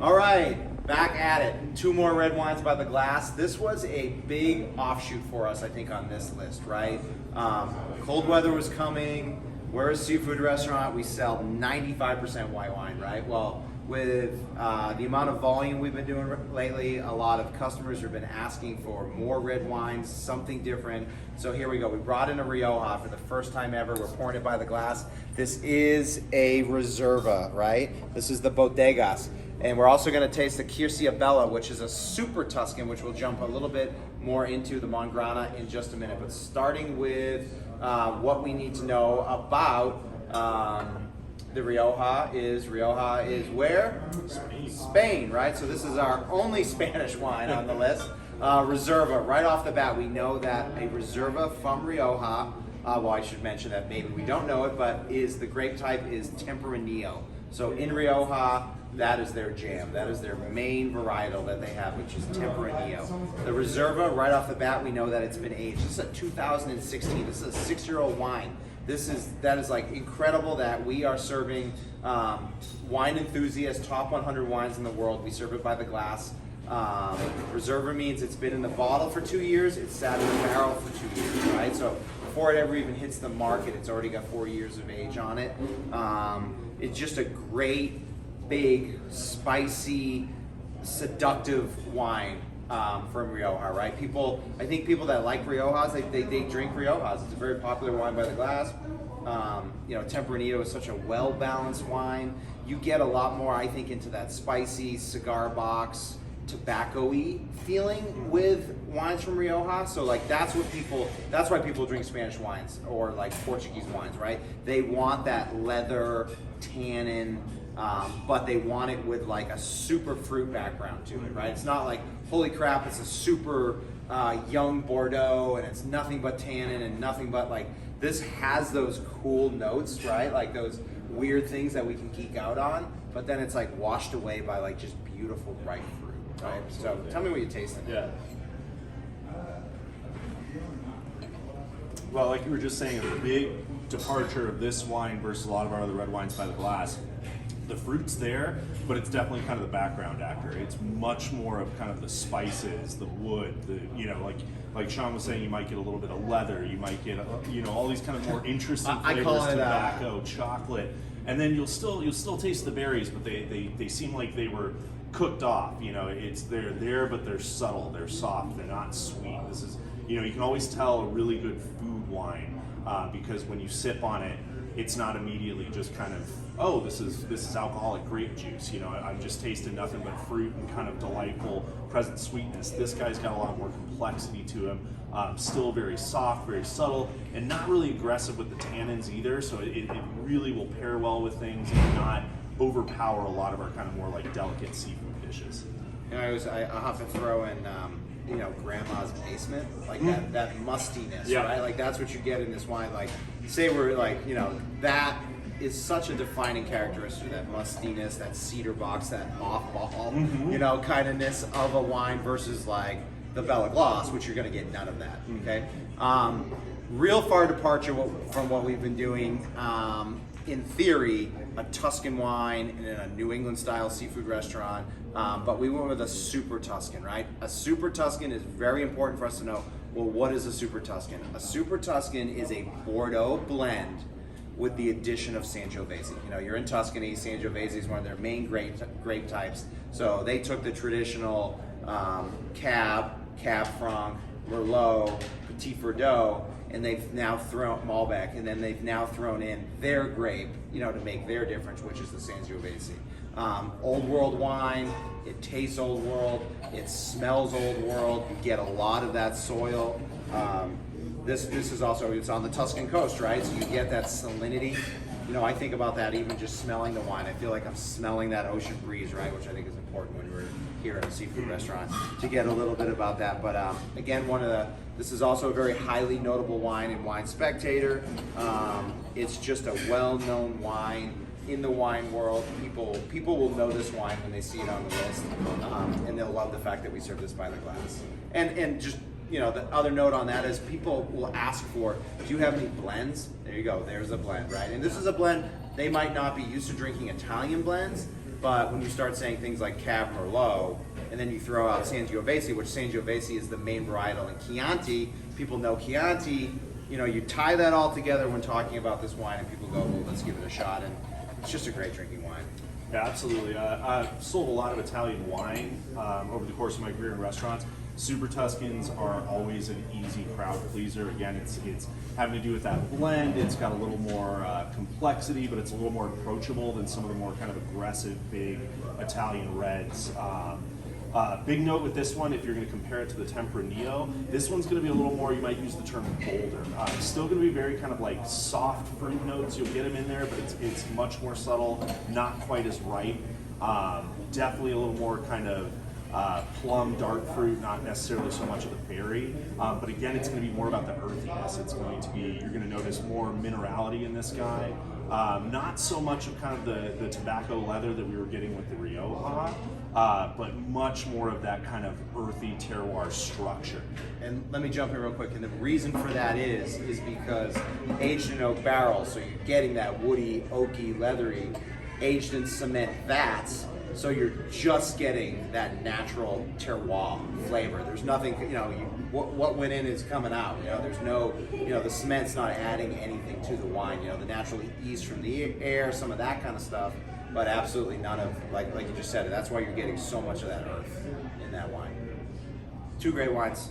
All right, back at it. Two more red wines by the glass. This was a big offshoot for us, I think, on this list, right? Cold weather was coming. We're a seafood restaurant. We sell 95% white wine, right? Well, with the amount of volume we've been doing lately, a lot of customers have been asking for more red wines, something different. So here we go. We brought in a Rioja for the first time ever. We're pouring it by the glass. This is a Reserva, right? This is the Bodegas. And we're also going to taste the Quircia Bella, which is a Super Tuscan, which we'll jump a little bit more into the Mongrana in just a minute. But starting with what we need to know about the Rioja is where? Spain, right? So this is our only Spanish wine on the list. Reserva, right off the bat, we know that a Reserva from Rioja, well, I should mention that maybe we don't know it, but the grape type is Tempranillo. So in Rioja, that is their jam. That is their main varietal that they have, which is Tempranillo. The Reserva, right off the bat, we know that it's been aged. This is a 2016. This is a 6-year-old wine. That is like incredible that we are serving wine enthusiasts, top 100 wines in the world. We serve it by the glass. Reserva means it's been in the bottle for 2 years. It's sat in the barrel for 2 years, right? So before it ever even hits the market, it's already got 4 years of age on it. It's just a great, big, spicy, seductive wine from Rioja, right? I think people that like Riojas, they drink Riojas. It's a very popular wine by the glass. Tempranillo is such a well-balanced wine. You get a lot more, I think, into that spicy cigar box, tobacco-y feeling with wines from Rioja. So like that's why people drink Spanish wines or like Portuguese wines, right? They want that leather, tannin, but they want it with like a super fruit background to it, right? It's not like, holy crap, it's a super young Bordeaux and it's nothing but tannin and nothing but like, this has those cool notes, right? Like those weird things that we can geek out on, but then it's like washed away by like just beautiful bright fruit, right? So tell me what you tasted. Yeah. Well, like you were just saying, a big departure of this wine versus a lot of our other red wines by the glass. The fruit's there, but it's definitely kind of the background actor. It's much more of kind of the spices, the wood, like Sean was saying, you might get a little bit of leather, you might get all these kind of more interesting flavors, tobacco, chocolate, and then you'll still taste the berries, but they seem like they were cooked off. They're there, but they're subtle, they're soft, they're not sweet. This is, you can always tell a really good food wine because when you sip on it, it's not immediately just kind of, oh, this is alcoholic grape juice. I'm just tasting nothing but fruit and kind of delightful present sweetness. This guy's got a lot more complexity to him. Still very soft, very subtle, and not really aggressive with the tannins either. So it really will pair well with things and not overpower a lot of our kind of more like delicate seafood dishes. I'll have to throw in, grandma's basement, like that mustiness, right? Like that's what you get in this wine. Like, say we're like, that is such a defining characteristic, that mustiness, that cedar box, that off-ball, kindness of a wine versus like the Bella Gloss, which you're going to get none of that, okay? Real far departure from what we've been doing. In theory, a Tuscan wine in a New England style seafood restaurant, but we went with a Super Tuscan, right? A Super Tuscan is very important for us to know, well, what is a Super Tuscan? A Super Tuscan is a Bordeaux blend with the addition of Sangiovese. You're in Tuscany, Sangiovese is one of their main grape types, so they took the traditional Cab Franc, Merlot, Petit Verdot, and they've now thrown Malbec, and then they've now thrown in their grape, to make their difference, which is the Sangiovese. Old world wine, it tastes old world, it smells old world, you get a lot of that soil. This is also, it's on the Tuscan coast, right? So you get that salinity. I think about that even just smelling the wine. I feel like I'm smelling that ocean breeze, right? Which I think is important when we're here at a seafood restaurant to get a little bit about that. But again, this is also a very highly notable wine in Wine Spectator. It's just a well-known wine in the wine world. People will know this wine when they see it on the list, and they'll love the fact that we serve this by the glass. And just, the other note on that is people will ask for, do you have any blends? There you go, there's a blend, right? And this is a blend, they might not be used to drinking Italian blends, But when you start saying things like Cab Merlot, and then you throw out Sangiovese, which Sangiovese is the main varietal in Chianti, people know Chianti. You know, you tie that all together when talking about this wine, and people go, well, let's give it a shot. And it's just a great drinking wine. Yeah, absolutely. I've sold a lot of Italian wine over the course of my career in restaurants. Super Tuscans are always an easy crowd pleaser. Again, it's having to do with that blend. It's got a little more complexity, but it's a little more approachable than some of the more kind of aggressive, big Italian reds. Big note with this one, if you're going to compare it to the Tempranillo, this one's going to be a little more, you might use the term bolder. It's still going to be very kind of like soft fruit notes. You'll get them in there, but it's much more subtle, not quite as ripe. Definitely a little more kind of plum, dark fruit, not necessarily so much of the berry. But again, it's going to be more about the earthiness. It's going to be, you're going to notice more minerality in this guy. Not so much of kind of the tobacco leather that we were getting with the Rioja, but much more of that kind of earthy terroir structure. And let me jump in real quick. And the reason for that is because aged in oak barrels, so you're getting that woody, oaky, leathery, aged in cement vats. So you're just getting that natural terroir flavor. There's nothing, you know, what went in is coming out. You know, there's no, you know, the cement's not adding anything to the wine. You know, the natural yeast from the air, some of that kind of stuff, but absolutely none of, like you just said, that's why you're getting so much of that earth in that wine. Two great wines.